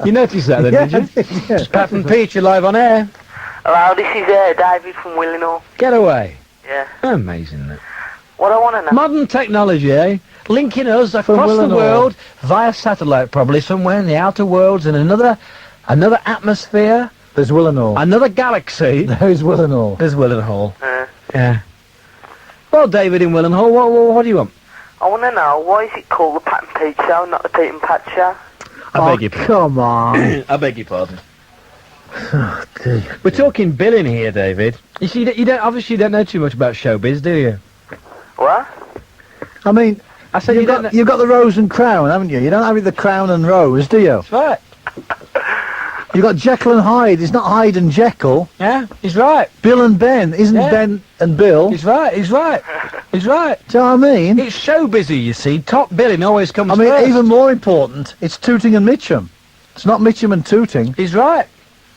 You noticed that, then, did you? Yeah. Pat and Pete, you're live on air. Hello, this is David from Willenhall. Get away. Yeah. Amazing, that. What I want to know... Modern technology, eh? Linking us across the Willenhall. world via satellite, probably somewhere in the outer worlds, in another atmosphere, There's Willenhall. another galaxy. There's Willenhall. There's Willenhall. Uh, Yeah. Well, David in Willenhall, what do you want? I want to know, why is it called the Pat and Pete Show, not the Pete and Pat Show? I beg your pardon. Come on. I beg your pardon. Oh, dear. We're talking billing here, David. You see, you don't obviously don't know too much about showbiz, do you? What? I mean, I said you you've don't. got, you've got the rose and crown, haven't you? You don't have the crown and rose, do you? That's right. You've got Jekyll and Hyde. It's not Hyde and Jekyll. Yeah, he's right. Bill and Ben. Isn't Yeah. Ben and Bill? He's right. He's right. He's right. Do you know what I mean? It's show busy, you see. Top billing always comes I mean, first. even more important, it's Tooting and Mitchum. It's not Mitchum and Tooting. He's right.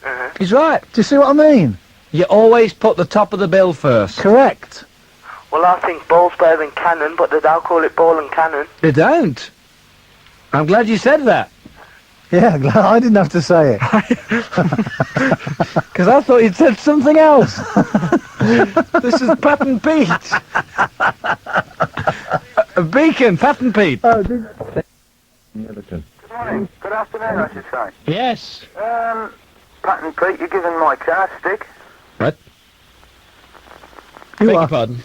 Uh-huh. He's right. Do you see what I mean? You always put the top of the bill first. Correct. Well, I think ball's better than cannon, but they don't call it ball and cannon. They don't. I'm glad you said that. Yeah, glad I didn't have to say it. Because I thought you'd said something else. This is Pat and Pete. A beacon, Pat and Pete. Oh, did Good morning. Good afternoon, I should say. Yes. Pat and Pete, you're giving my car a stick. What? You Beg your are. pardon.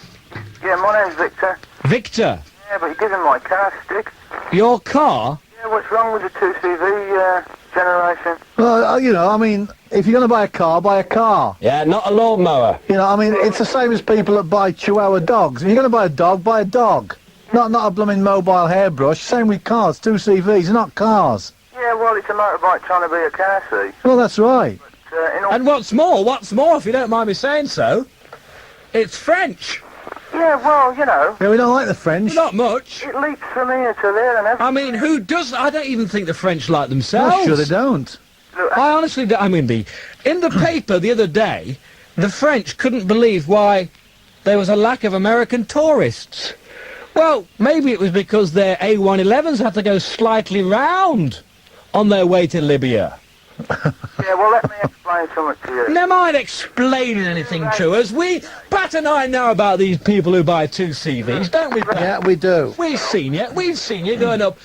Yeah, my name's Victor. Victor, Yeah, but you're giving my car a stick. your car? Yeah, what's wrong with the 2CV generation? Well, you know, I mean, if you're going to buy a car, buy a car. Yeah, not a lawnmower. You know, I mean, it's the same as people that buy Chihuahua dogs. If you're going to buy a dog. Not a blooming mobile hairbrush. Same with cars. 2CVs are not cars. Yeah, well, it's a motorbike trying to be a car, see. Well, that's right. In all... And what's more, if you don't mind me saying so, it's French. Yeah, well, you know, Yeah, we don't like the French. Not much. it leaps from here to there and everything. I mean, who does? I don't even think the French like No, themselves. sure they don't. I honestly don't. I mean, in the paper the other day, the French couldn't believe why there was a lack of American tourists. Well, maybe it was because their A111s had to go slightly round on their way to Libya. Yeah, well, let me explain something to you. Never mind explaining anything to us. Pat and I know about these people who buy 2CVs, don't we, Pat? Yeah, we do. We've seen you going up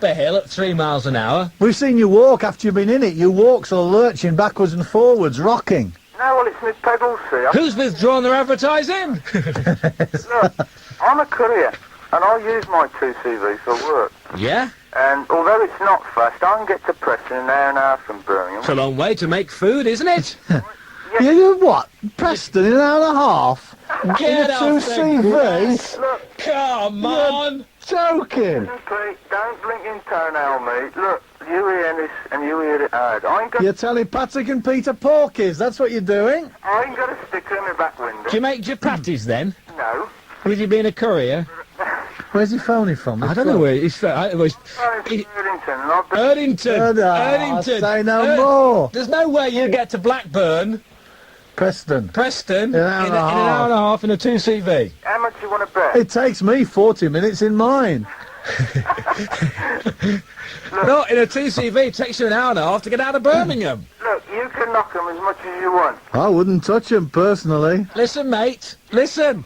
a hill at 3 miles an hour. We've seen you walk after you've been in it. You walk sort of lurching backwards and forwards, rocking. No, well, it's my pedals, see. Who's withdrawn their advertising? Look, I'm a courier, and I use my 2CV for work. Yeah? And although it's not fast, I can get to Preston in an hour and a half from Birmingham. It's a long way to make food, isn't it? You do what? Preston in an hour and a half? Get In a off the 2CV? grass. Look, Come on! Joking. Pete, don't blink in toenail me. Look, you hear this and you hear it hard. I ain't got, You're telling Patrick and Peter Porkies, that's what you're doing? I ain't got a sticker in my back window. Do you make chapatis then? No. With you being a courier? Where's he phoning from? I don't know where he's from. I'm in Erdington, and I've been... Erdington. Erdington. Say no more. There's no way you get to Blackburn, Preston. Preston, In an hour in and a an hour and a half in a 2CV. How much you want to bet? It takes me 40 minutes in mine. No, in a 2CV it takes you an hour and a half to get out of Birmingham. Look, you can knock them as much as you want. I wouldn't touch him personally. Listen, mate. Listen.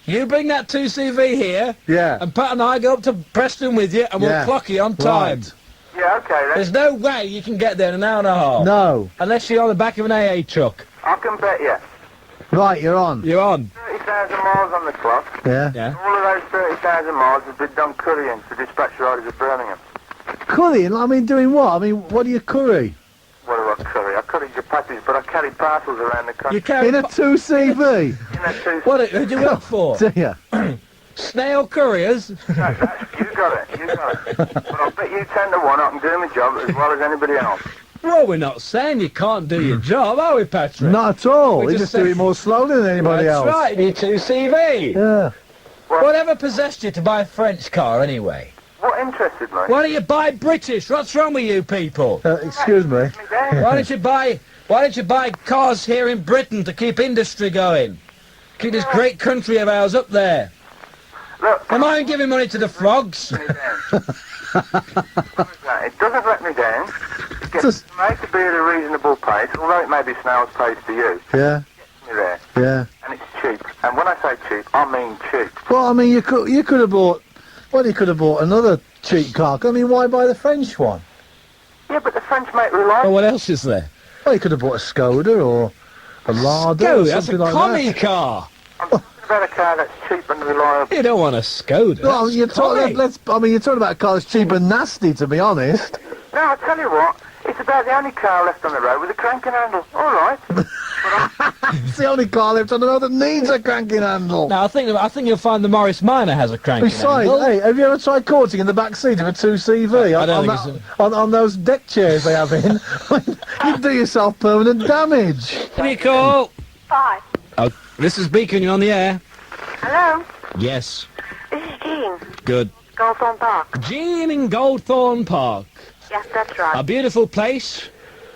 You bring that 2CV here, Yeah. and Pat and I go up to Preston with you, and we'll Yeah. clock you on time. Right. Yeah, okay, then. There's no way you can get there in an hour and a half. No. Unless you're on the back of an AA truck. I can bet you. Right, you're on. You're on. 30,000 miles on the clock. Yeah. Yeah. All of those 30,000 miles have been done couriering to dispatch riders at Birmingham. Currying? I mean, doing what? I mean, what do you curry? What do I curry? I curry chapatis, but I carry parcels around the country. You carry... In a 2CV? You know, two... What, who do you work for? Do you? Snail couriers? You got it. But I bet you 10 to 1 I can do my job as well as anybody else. Well, we're not saying you can't do your job, are we, Patrick? Not at all. We You just just do said- it more slowly than anybody That's else. right, you 2CV. Yeah. Whatever possessed you to buy a French car, anyway? What interested me? Why don't you buy British? What's wrong with you people? Excuse me. Me there. Why don't you buy cars here in Britain to keep industry going? Keep this great country of ours up there. Look, Am I giving money to the frogs? me down. It doesn't let me down. It's Just- made to be at a reasonable pace, although it may be snail's pace to you. Yeah, You're there. yeah. And it's cheap. And when I say cheap, I mean cheap. Well, I mean, you could have bought. Well, you could have bought another cheap car. I mean, why buy the French one? Yeah, but the French make Oh, reliable. what else is there? Well, you could have bought a Skoda or a Lada Go, or that's a something like commie that. car. I'm talking about a car that's cheap and reliable. You don't want a Skoda. Well, That's you're commie. talking. I mean, you're talking about a car that's cheap and nasty, to be honest. No, I'll tell you what. It's about the only car left on the road with a cranking handle. All right. It's the only car left on the road that needs a cranking handle. No, I think you'll find the Morris Minor has a cranking Besides, handle. hey, have you ever tried courting in the back seat of a 2CV? I don't on, think on those deck chairs they have in? You do yourself permanent damage. Give me a call. Bye. Oh, this is Beacon. You're on the air. Hello, Yes. this is Jean, Good. Goldthorne Park. Jean in Goldthorne Park. Yes, that's A right. beautiful place.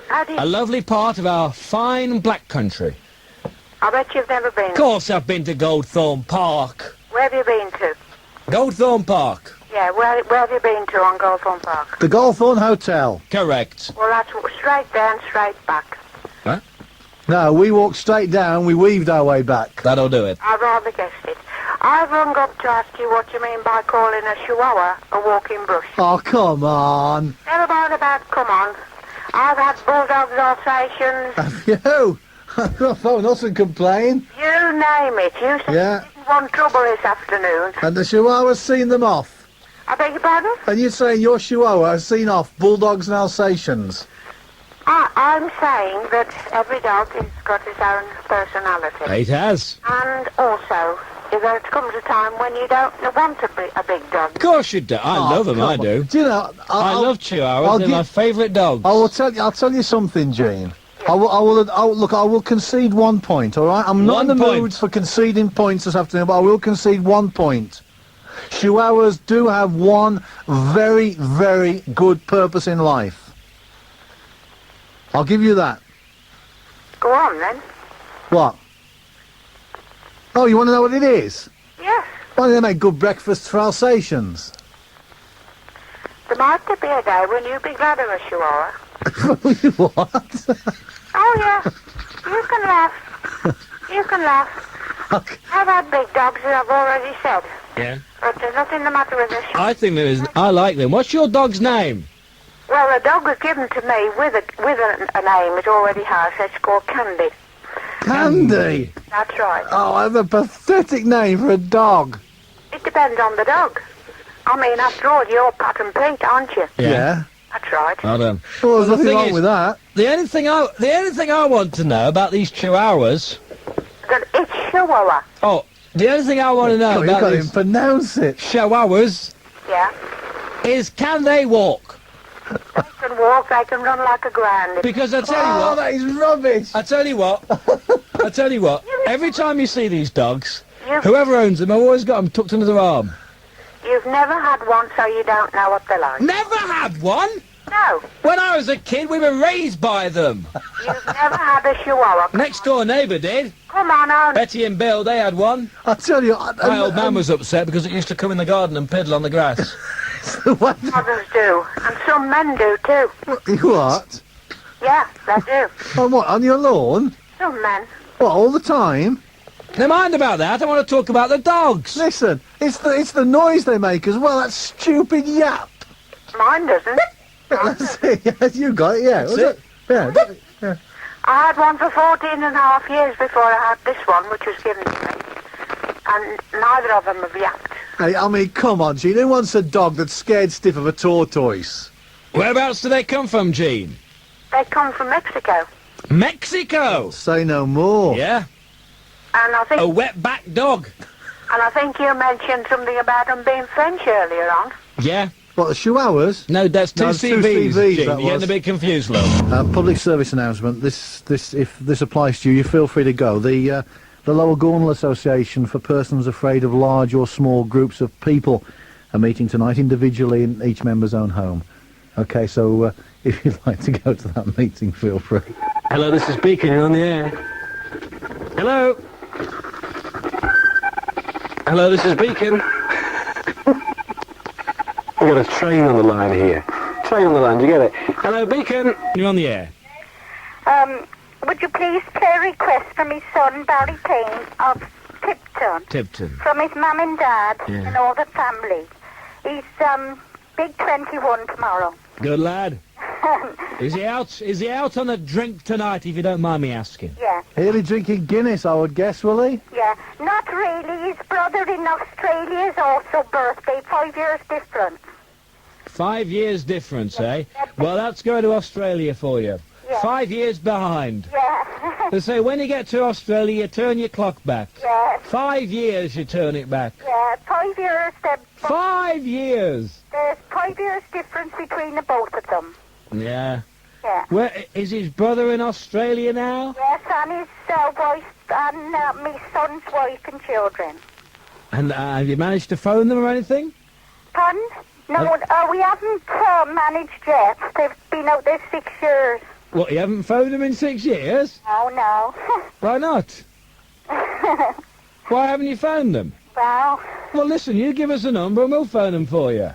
How do you... A lovely part of our fine black country. I bet you've never been. Of course I've been to Goldthorne Park. Where have you been to? Goldthorne Park. Yeah, where have you been to on Goldthorne Park? The Goldthorne Hotel. Correct. Well, that's straight down, straight back. No, we walked straight down, we weaved our way back. That'll do it. I rather guessed it. I've rung up to ask you what you mean by calling a chihuahua a walking brush. Oh, come on. Never mind about come on. I've had bulldogs, Alsatians, Have you? Phone us and complain. you name it. You said Yeah. you didn't want trouble this afternoon. And the Chihuahua's seen them off. I beg your pardon? And you're saying your Chihuahua has seen off Bulldogs and Alsatians. I'm saying that every dog has got its own personality. It has. And also, there comes a time when you don't want a big dog. Of course you do. I love them, I Come on. do. Do you know, I love Chihuahuas. I'll They're gi- my favourite dogs. I'll tell you something, Gene. I will concede 1 point, all right? I'm not 1 in the point. mood for conceding points this afternoon, but I will concede 1 point. Chihuahuas do have one very, very good purpose in life. I'll give you that. Go on then. What? Oh, you want to know what it is? Yes. Why do they make good breakfasts for Alsatians? There might be a day when you'd be glad of a chihuahua. What? Oh yeah. You can laugh. You can laugh. Okay. I've had big dogs, as I've already said. Yeah. But there's nothing the matter with a chihuahua. I think there is. I like them. What's your dog's name? Well, the dog was given to me with a name it already has. It's called Candy. Candy! That's right. Oh, I have a pathetic name for a dog. It depends on the dog. I mean, after all, you're Pat and Pete, aren't you? Yeah. That's right. Well done. Well, there's the nothing thing wrong is- with that. The only thing I want to know about these Chihuahuas. That it's Chihuahua. Oh, the only thing I want to know Oh, you about can't even these pronounce it. Chihuahuas Yeah. is can they walk? They can walk, they can run like a grand. Because I tell you Oh, what. that is rubbish. I tell you what. Every time you see these dogs, You've, whoever owns them, I've always got them tucked under their arm. you've never had one, so you don't know what they're like. Never had one. No, When I was a kid, we were raised by them. you've never had a Chihuahua. Next door neighbour did. Come on, on. Betty and Bill, they had one. I tell you, My old man was upset because it used to come in the garden and piddle on the grass. what? Others do, and some men do too. What? Yeah, they do. On what? On your lawn? Some men. What? All the time? Never mind about that. I want to talk about the dogs. Listen, it's the noise they make as well. That stupid yap. Mine doesn't. That's it. Yes, you got it. Yeah. That's Was it. Yeah. I had one for 14 and a half years before I had this one, which was given to me. And neither of them have yapped. Hey, I mean, come on, Gene. Who wants a dog that's scared stiff of a tortoise? Whereabouts do they come from, Jean? They come from Mexico. Mexico. Say no more. Yeah. And I think A wet-back dog. you mentioned something about them being French earlier on. Yeah. What, the Chihuahuas? No, that's two No, two CVs, CVs, Jean. that You're getting was. a bit confused, love. Public service announcement. If this applies to you, you feel free to go. The Lower Gornal Association for Persons Afraid of Large or Small Groups of People are meeting tonight individually in each member's own home. Okay, so if you'd like to go to that meeting, feel free. Hello, this is Beacon. You're on the air. Hello. Hello, this is Beacon. Yeah, got a train on the line here. Train on the line, do you get it? Hello, Beacon. You're on the air. Would you please play a request for my son, Barry Payne, of Tipton, Tipton. from his mum and dad Yeah. and all the family. He's, big 21 tomorrow. Good lad. Is he out? Is he out on a drink tonight, if you don't mind me asking? Yeah, He'll be drinking Guinness, I would guess, will he? yeah. Not really. His brother in Australia is also birthday, 5 years difference. 5 years difference, eh? Well, that's going to Australia for you. Yeah. 5 years behind. Yeah, They say when you get to Australia, you turn your clock back. yeah, 5 years you turn it back. yeah. 5 years, 5 years! there's 5 years difference between the both of them. Yeah. Yeah. Where is his brother in Australia now? Yes, and his wife, and my son's wife and children. And have you managed to phone them or anything? Pardon? No, we haven't managed yet. They've been out there 6 years. What, you haven't phoned them in 6 years? Oh, no. Why not? Why haven't you phoned them? Well, Well, listen, you give us a number and we'll phone them for you.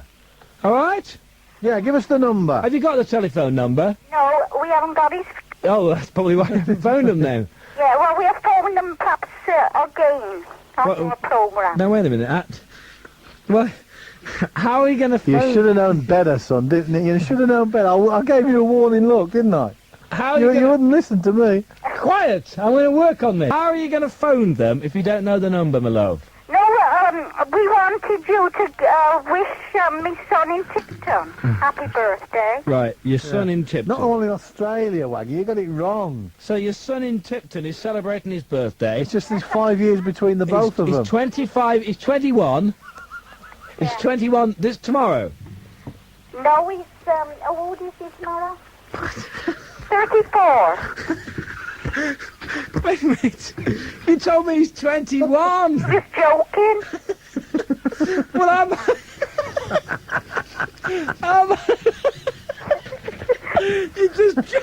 All right? Yeah, give us the number. Have you got the telephone number? no, we haven't got his... Oh, that's probably why you haven't phoned them then. Yeah, well, we have phoned them perhaps again on Well, our programme. Now, wait a minute. Well, how are you going to You phone... should have known better, son, didn't you? You should have known better. I gave you a warning look, didn't I? How are You, you you gonna... wouldn't listen to me. Quiet! I'm going to work on this. How are you going to phone them if you don't know the number, my love? No, we wanted you to wish my son in Tipton happy birthday. Right, your son in Tipton. Not all in Australia, Waggy. You got it wrong. So your son in Tipton is celebrating his birthday. It's just there's 5 years between the both of them. He's 25, he's 21. He's 21 this tomorrow. No, he's, how old is he tomorrow? 34. Wait a minute. You told me he's 21. Just joking. Well, you just...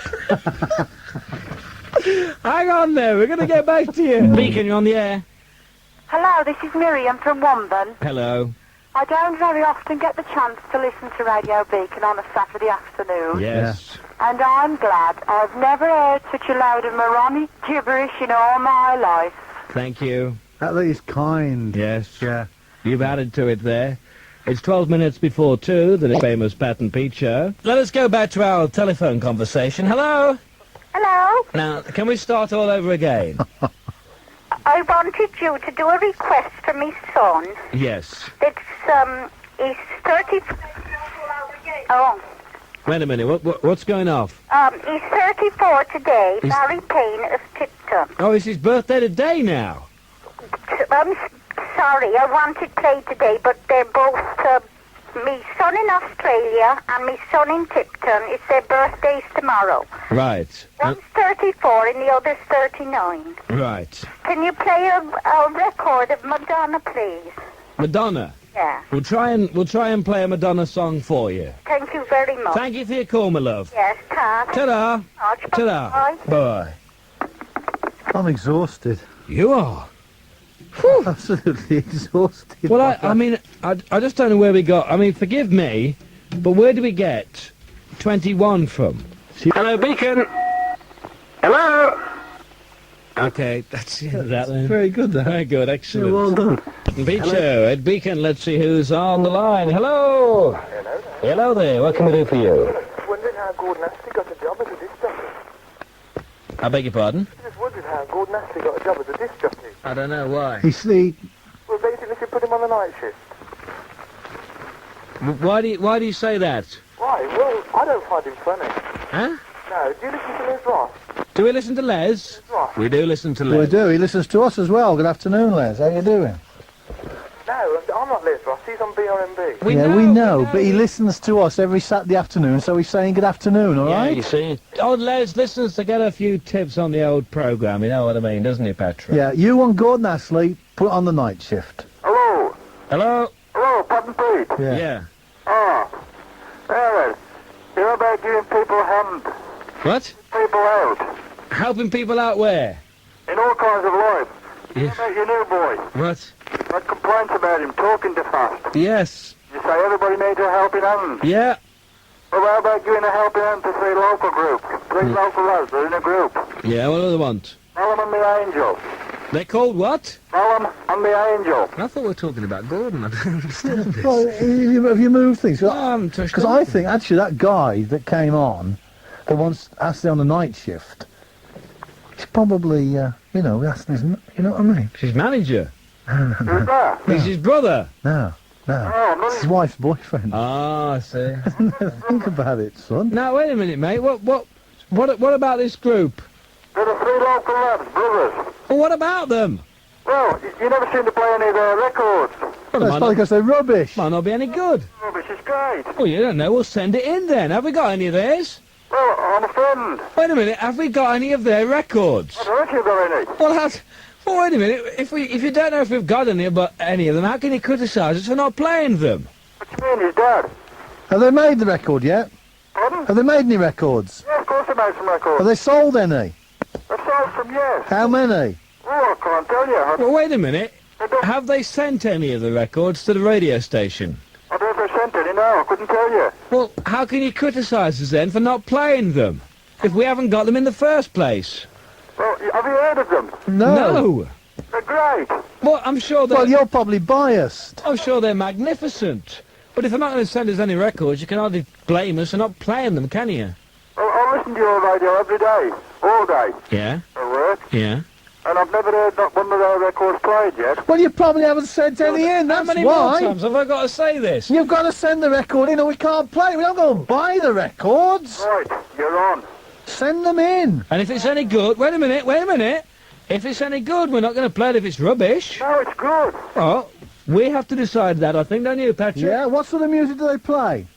Hang on there, we're going to get back to you. Beacon, you're on the air. Hello, this is Miriam from Womban. Hello. I don't very often get the chance to listen to Radio Beacon on a Saturday afternoon. Yes. And I'm glad. I've never heard such a load of moronic gibberish in all my life. Thank you. That is kind. Yes. Yeah. You've added to it there. It's 12 minutes before 2, the famous Pat and Pete show. Let us go back to our telephone conversation. Hello? Hello? Now, can we start all over again? I wanted you to do a request for my son. Yes. It's, he's 30... Oh. Wait a minute, what's going off? He's 34 today, He's- Barry Payne of Tipton. Oh, it's his birthday today now. I'm sorry, I wanted play today, but they're both, me son in Australia and me son in Tipton. It's their birthdays tomorrow. Right. One's 34 and the other's 39. Right. Can you play a record of Madonna, please? Madonna. Yeah. We'll try and play a Madonna song for you. Thank you very much. Thank you for your call, my love. Yes, ta. Ta-da. Ta-da. Bye. Bye. I'm exhausted. You are. Absolutely exhausted. Well, I mean, I just don't know where we got... I mean, forgive me, but where do we get 21 from? Hello, Beacon. Hello. Okay, that's the end of that then. Very good, that. Very good, excellent. Well done. Beach show at Beacon. Let's see who's on the line. Hello. Hello there. What can we do for you? Wondering how Gordon Astley got a job as a disc jockey. I beg your pardon? Just wondering how Gordon Astley got a job as a disc jockey. I don't know why. You see, Well, basically, she put him on the night shift. Why do you say that? Why? Well, I don't find him funny. Huh? No, do you listen to Les Ross? Do we listen to Les? Les Ross? We do listen to we Les. do. He listens to us as well. Good afternoon, Les. How you doing? No, I'm not Les Ross. He's on BRMB. We know, but he listens to us every Saturday afternoon, so he's saying good afternoon, all Yeah, right? you see. Old Les listens to get a few tips on the old programme, you know what I mean, doesn't he, Patrick? Yeah, you want Gordon Astley, put on the night shift. Hello. Hello? Hello, Pat and Pete. Yeah. Ah. Well, you know about giving people a hand, What? people out, Helping people out where? in all kinds of life. Yes. How about your new boy? What? Had complaints about him talking too fast. Yes. You say everybody needs a helping hand. Yeah. Well, how about giving a helping hand to 3 local groups? 3 local lads, they're in a group. Yeah, what do they want? Balaam and the Angel. They're called what? Balaam and the Angel. I thought we were talking about Gordon. I don't understand this. Well, have you moved things? No, I haven't touched Because on I it. think, actually, that guy that came on, that once has to stay on the night shift, he's probably, you know, you know what I mean? It's his manager. Who's that? He's his brother. No. Oh, It's his wife's boyfriend. Ah, I see. Think about it, son. Now, wait a minute, mate. What about this group? they're the 3 local lads, brothers. Well, what about them? Well, you never seem to play any of their records. Well, That's might, probably not, because they're rubbish. might not be any good. Rubbish is great. Well, you don't know. We'll send it in then. Have we got any of theirs? Well, I'm a friend. Wait a minute. Have we got any of their records? I don't know if you've got any. Well, wait a minute. If you don't know if we've got any of them, how can you criticise us for not playing them? What do you mean, his dad? Have they made the record yet? Pardon? Have they made any records? Yeah, of course they made some records. Have they sold any? I've sold some, yes. How many? Oh, I can't tell you. Well, wait a minute. I don't Have they sent any of the records to the radio station? know if they sent any, no, I couldn't tell you. Well, how can you criticise us then for not playing them? If we haven't got them in the first place? Well, have you heard of them? No. They're great. Well, I'm sure Well, they're... you're probably biased. I'm sure they're magnificent. But if they're not going to send us any records, you can hardly blame us for not playing them, can you? Well, I listen to your radio every day, all day, Yeah, at work, yeah. and I've never heard not one of their records played yet. Well, you probably haven't sent any in, How that's many more why. times have I got to say this? You've got to send the record in or we can't play. We don't go and buy the records. Right, you're on. Send them in. And if it's any good... Wait a minute. If it's any good, we're not going to play it if it's rubbish. No, it's good. Oh, we have to decide that, I think, don't you, Patrick? Yeah, what sort of music do they play?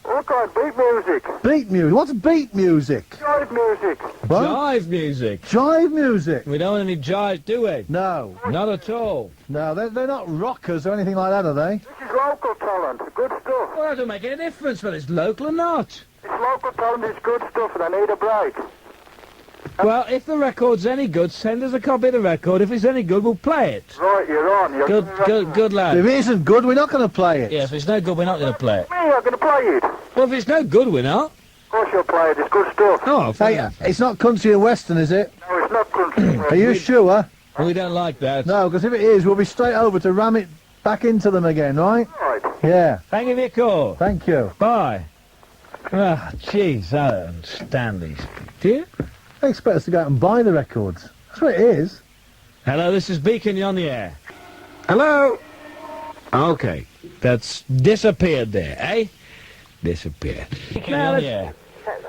All kind of beat music, Beat music. What's beat music? jive music. What? Jive music. Jive music. We don't want any jive, do we? No, Not at all. no, they're not rockers or anything like that, are they? This is local talent, good stuff. Well, that doesn't make any difference whether it's local or not. This local talent is good stuff, and they need a break. Well, if the record's any good, send us a copy of the record. If it's any good, we'll play it. Right, you're on. You're Good If lad. it isn't good, we're not going to play it. Yeah, if it's no good, we're not going to play it. Me, I'm going to play it. Well, if it's no good, we're not. Of course you'll play it, it's good stuff. Oh, Hey, fine. it's not country and western, is it? No, it's not country. Are you sure? We don't like that. No, because if it is, we'll be straight over to ram it back into them again, right? Right. Yeah, Thank you for your call. thank you. Bye. Ah, jeez, I don't understand these people. Do you? They expect us to go out and buy the records. That's what it is. Hello, this is Beacon, you're on the air. Hello? Okay, that's disappeared there, eh? Disappeared. Beacon, you're on the air.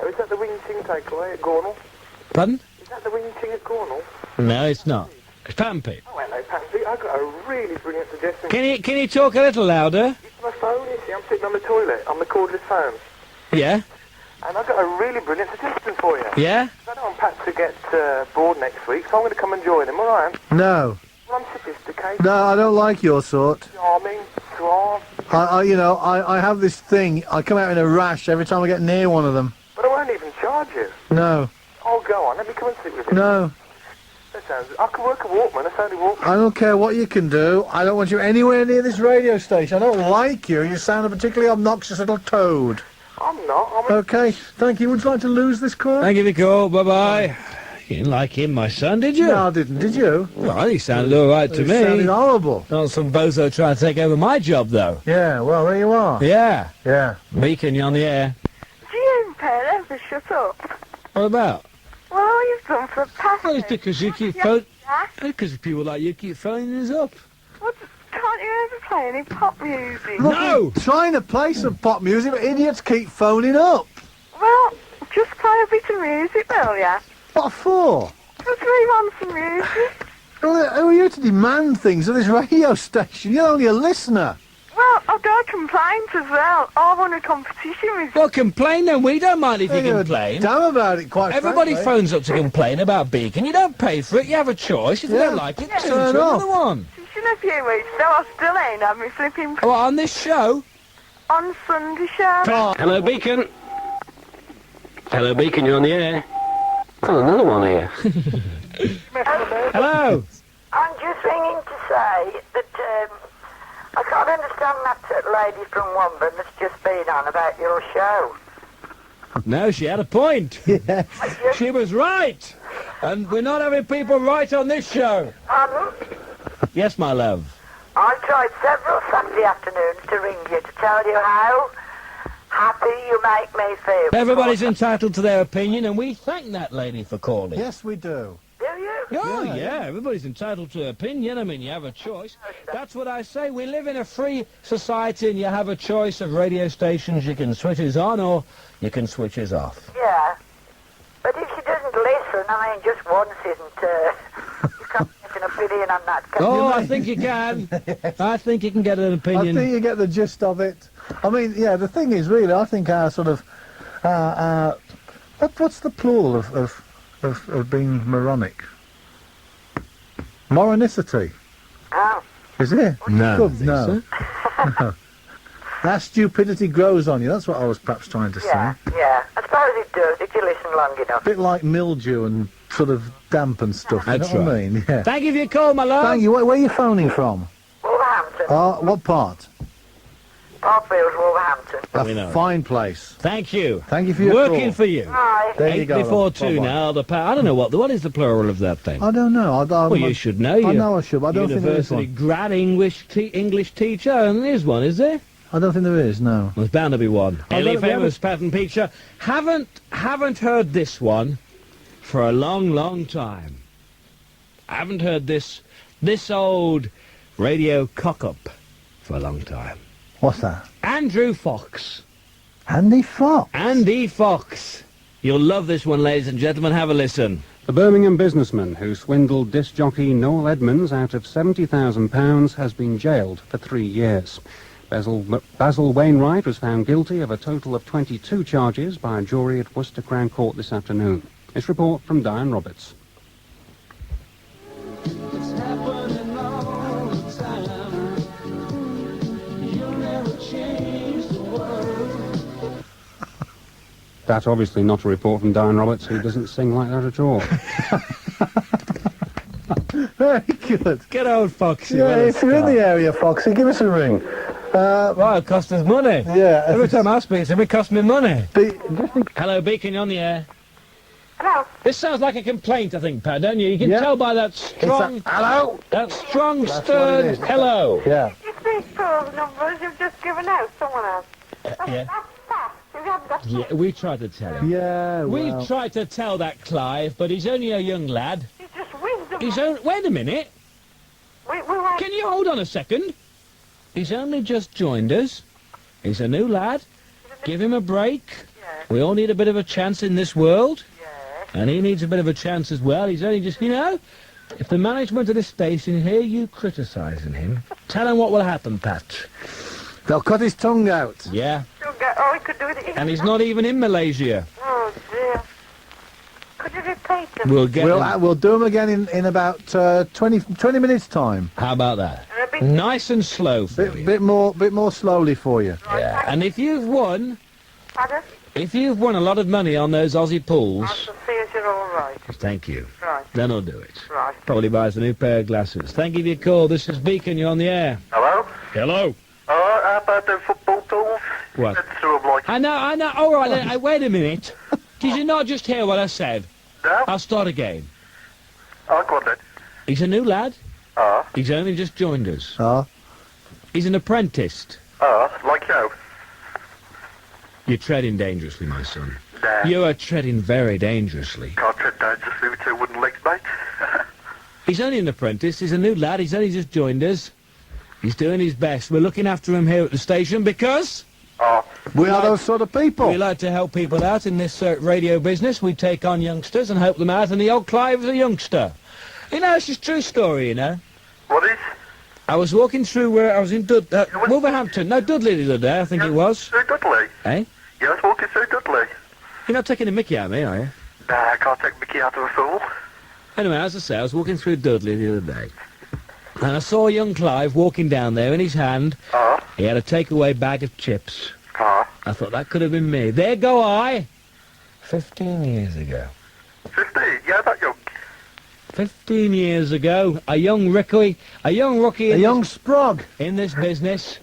Is that the Wing-Ting takeaway at Gornal? Pardon? Is that the Wing-Ting at Gornal? No, it's not. It's Pampy. Oh, hello, Pansy. I've got a really brilliant suggestion. Can you talk a little louder? It's my phone, you see. I'm sitting on the toilet on the cordless phone. Yeah? And I've got a really brilliant suggestion for you. Yeah? I don't want Pat to get bored next week, so I'm going to come and join him, all right? No, Well, I'm sophisticated, no, I don't like your sort. charming, suave, I have this thing. I come out in a rash every time I get near one of them. but I won't even charge you. No, Oh, go on, let me come and sit with you. no, That sounds... I can work a Walkman, it's only Walkman. I don't care what you can do. I don't want you anywhere near this radio station. I don't like you. You sound a particularly obnoxious little toad. I'm not, I'm a... Okay, thank you. Would you like to lose this call? Thank you for the call, bye-bye. You didn't like him, my son, did you? No, I didn't. Did you? Well, he sounded all right to It sounded me. horrible. Not some bozo trying to take over my job, though. Yeah, well, there you are. Yeah. Yeah. Beacon, you're on the air. Jim, ever shut up. What about? Well, all you've done for a pass. Well, it's because you keep because people like you keep phoning us up. Can't you ever play any pop music? Look, No! we're trying to play some pop music, but idiots keep phoning up. Well, just play a bit of music, will ya? What for? Because we want some music. Well, who are you to demand things at this radio station? You're only a listener. Well, I've got complaints as well. I want a competition with you. Well, complain then. We don't mind if you Don't give a complain. Damn about it, quite Everybody frankly. phones up to complain about Beacon. You don't pay for it. You have a choice. If you Yeah. don't like it, Yeah. turn Turn to off. another one. It's in a few weeks, though I still ain't had me flipping Oh, on this show? on Sunday show. Hello, Beacon. Hello, Beacon, you're on the air. Oh, another one here. Hello. I'm just ringing to say that I can't understand that lady from Womben that's just been on about your show. No, she had a point. Yeah. She was right. And we're not having people right on this show. Pardon? Yes, my love. I tried several Saturday afternoons to ring you to tell you how happy you make me feel. Everybody's entitled to their opinion, and we thank that lady for calling. Yes, we do. Do you? Oh, Yeah, yeah, everybody's entitled to opinion. I mean, you have a choice. That's what I say. We live in a free society, and you have a choice of radio stations. You can switch us on, or you can switch us off. Yeah. But if she doesn't listen, I mean, just once isn't, you can't make an opinion on that, can Oh, you? I think you can. I think you can get an I opinion. think you get the gist of it. I mean, yeah, the thing is, really, I think our sort of... what's the plural of being moronic? Moronicity. Oh. Is it? No. Good, no. No. Our stupidity grows on you. That's what I was perhaps trying to Yeah, say. yeah. I suppose it does if you listen long enough. A bit like mildew and sort of damp and stuff. That's you know what right. I mean? Yeah. Thank you for your call, my love. Thank you. Where are you phoning from? Wolverhampton. What part? Parkfield, Wolverhampton. We A know. fine place. Thank you. Thank you for your Working call. for you. Hi. There you 8 go. before then. 2 Bye-bye. now. I don't know what is the plural of that thing. I don't know. Well, you should know. I You know I should, but I don't think there is University one. grad English teacher, and there's one, is there? I don't think there is, no. There's bound to be one. Oh, Ellie we haven't- famous pattern teacher. Haven't heard this one for a long time. I haven't heard this old radio cock-up for a long time. What's that? Andrew Fox. Andy Fox. Andy Fox. You'll love this one, ladies and gentlemen. Have a listen. The Birmingham businessman who swindled disc jockey Noel Edmonds out of £70,000 has been jailed for 3 years. Basil Wainwright was found guilty of a total of 22 charges by a jury at Worcester Crown Court this afternoon. This report from Diane Roberts. That's obviously not a report from Diane Roberts, who doesn't sing like that at all. Very good. Get old Foxy. Yeah, what a if you're in star. the area, Foxy, give us a ring. Well, it cost us money. Yeah. Every time I speak to him, it costs me money. Just think, Hello, Beacon, you're on the air. Hello. This sounds like a complaint, I think, Pat, don't you? You can Yeah. tell by that strong, hello? strong, That's what it stirred is. hello. Yeah. Is these 12 numbers you've just given out, someone else? Yeah. That's fast. You haven't got Yeah, we tried to tell him. Yeah, We well. tried to tell that Clive, but he's only a young lad. He's just wisdom. Wait a minute. We went. Can you hold on a second? He's only just joined us. He's a new lad. Give him a break. Yeah. We all need a bit of a chance in this world. Yeah. And he needs a bit of a chance as well. He's only just, if the management of this station hear you criticising him, tell him what will happen, Pat. They'll cut his tongue out. Yeah. Oh, he could do it. And he's not even in Malaysia. Oh, dear. Could you repeat them? We'll get him. We'll do them again in about 20 minutes' time. How about that? A bit Nice and slow for you. Bit more slowly for you. Yeah. And if you've won harder. a lot of money on those Aussie pools, I shall see if you're all right. thank you. Right, Then I'll do it. right. Probably buys a new pair of glasses. Thank you for your call. This is Beacon. You're on the air. Hello? Hello. How about the football tools? What? That's sort of like... I know. All right, then, wait a minute. Did you not just hear what I said? No? I'll start again. Oh, go on then. He's a new lad. Ah, He's only just joined us. Ah. He's an apprentice. like you. You're treading dangerously, my son. Nah, You are treading very dangerously. can't tread dangerously with 2 wooden legs, mate. He's only an apprentice. He's a new lad. He's only just joined us. He's doing his best. We're looking after him here at the station because Oh, We are those sort of people. we like to help people out in this radio business. We take on youngsters and help them out, and the old Clive is a youngster. It's just a true story, what is? I was walking through where I was in Wolverhampton. No, Dudley the other day, I think it was. Through Dudley. Eh? Yeah, I was walking through Dudley. You're not taking a mickey out of me, are you? Nah, I can't take Mickey out of a fool. Anyway, as I say, I was walking through Dudley the other day, and I saw young Clive walking down there. In his hand, Ah, he had a takeaway bag of chips. ah. I thought that could have been me. There go I, 15 years ago. 15? Yeah, that young. 15 years ago, a young rookie A young sprog. in this business.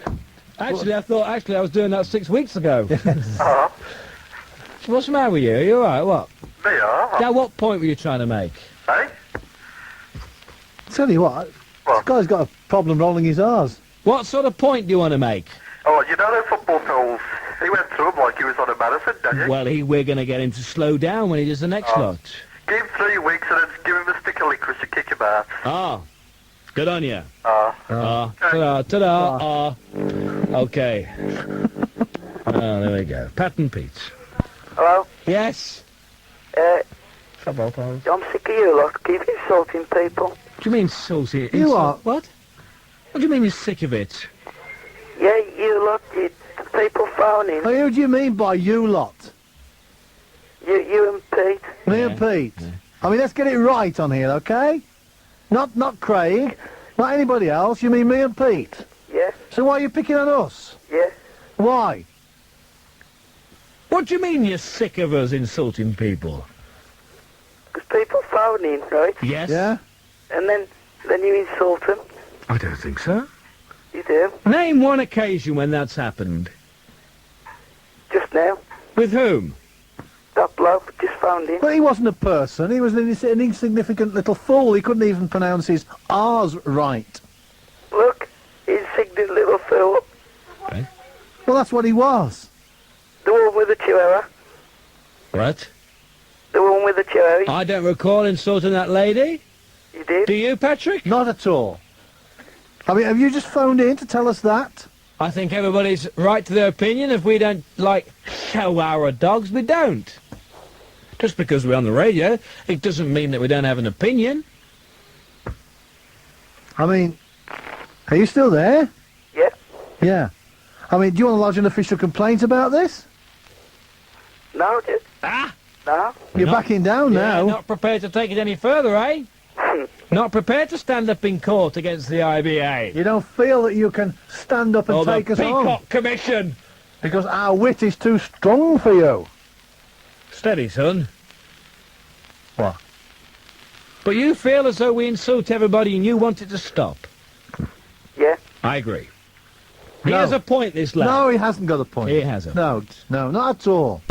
Actually, I was doing that 6 weeks ago. What's the matter with you? Are you alright? What? Me, Now, what point were you trying to make? Hey? Tell you what, this What? guy's got a problem rolling his R's. What sort of point do you want to make? Oh, you know the football fellas? He went through 'em like he was on a marathon, didn't you? Well, we're going to get him to slow down when he does the next lot. Give him 3 weeks and then give him a stick of licorice to kick him out. Ah, good on you. Oh. Ta-da. Okay. There we go. Pat and Pete. Hello? Yes? I'm sick of you lot. Keep insulting people. What do you mean salty? You are? What? What do you mean you're sick of it? Yeah, you lot, people phoning. Hey, who do you mean by you lot? You and Pete. Me and Pete. I mean, let's get it right on here, okay? Not Craig, not anybody else. You mean me and Pete? Yeah, So why are you picking on us? yeah. Why? What do you mean you're sick of us insulting people? Because people phoning, right? Yes? Yeah? And then you insult them. I don't think so. You do. Name one occasion when that's happened. Just now. With whom? That bloke just phoned in. But he wasn't a person. He was an insignificant little fool. He couldn't even pronounce his R's right. Look, insignificant little fool. Well, that's what he was. The one with the chihuahua. What? The one with the chihuahua. I don't recall insulting that lady. You did? Do you, Patrick? Not at all. I mean, have you just phoned in to tell us that? I think everybody's right to their opinion. If we don't, show our dogs, we don't. Just because we're on the radio, it doesn't mean that we don't have an opinion. I mean, are you still there? Yeah. Yeah. I mean, do you want to lodge an official complaint about this? No, dude. Ah! No. You're Not- backing down now. Not prepared to take it any further, eh? Not prepared to stand up in court against the IBA. You don't feel that you can stand up and Or the take us on Peacock Commission. because our wit is too strong for you. Steady, son. What? But you feel as though we insult everybody and you want it to stop. Yeah. I agree. He No. has a point, this lad. No, he hasn't got a point. He hasn't. No, not at all.